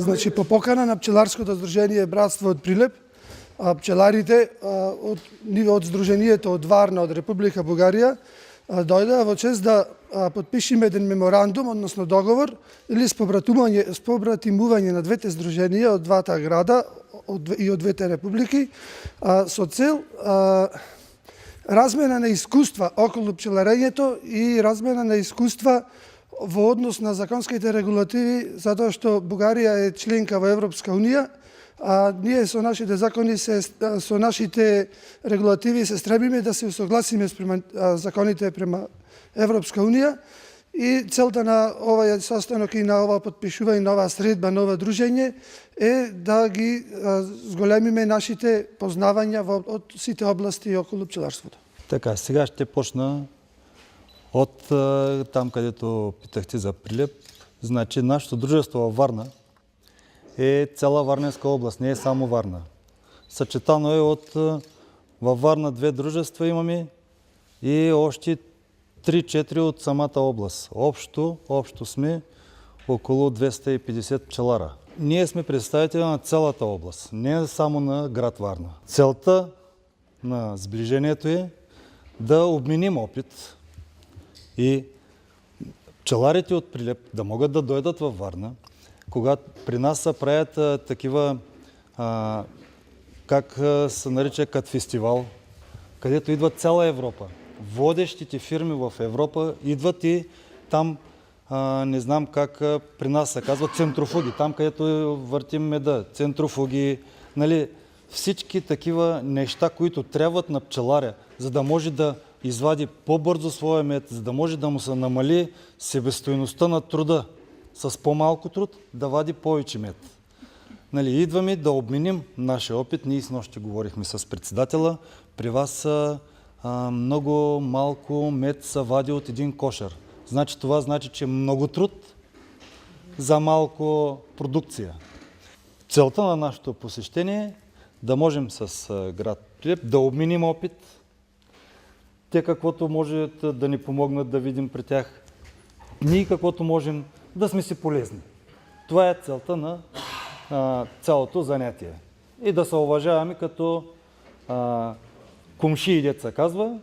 Значи, по покана на пчеларското здружение Братство од Прилеп, пчеларите од Здруженијето од Варна, од Република Бугарија, дојдоа во чест да потпишиме еден меморандум, односно договор, или спобратимување на двете здруженија од двата града и од двете републики, со цел размена на искуства околу пчеларењето и размена на искуства во однос на законските регулативи, затоа што Бугарија е членка во Европска Унија, а ние со нашите закони, со нашите регулативи се стремиме да се усогласиме спрема законите према Европска Унија и целта на овој состанок и на ова потпишување, на оваа средба, на ова дружење е да ги зголемиме нашите познавања од сите области околу пчеларството. Така, сега ще почна от там, където питахте за Прилеп. Значи, нашето дружество във Варна е цяла Варненска област, не е само Варна. Съчетано е във Варна две дружества имаме и още 3-4 от самата област. Общо сме около 250 пчелара. Ние сме представители на цялата област, не само на град Варна. Целта на сближението е да обменим опит и пчеларите от Прилеп да могат да дойдат във Варна, когато при нас се правят такива, как се нарича, като фестивал, където идват цяла Европа. Водещите фирми в Европа идват и там, не знам как при нас се казва, центрофуги, там където въртим меда, центрофуги, нали, всички такива неща, които трябват на пчеларя, за да може да извади по-бързо своя мед, за да може да му се намали себестойността на труда. С по-малко труд да вади повече мед. Нали, идваме да обменим нашия опит. Ние снощи говорихме с председателя. При вас много малко мед се вади от един кошер. Значи, това значи, че много труд за малко продукция. Целта на нашето посещение е да можем с град Прилеп да обменим опит. Те каквото може да ни помогнат да видим при тях. Ние каквото можем да сме си полезни. Това е целта на цялото занятие. И да се уважаваме като комшии, деца казва,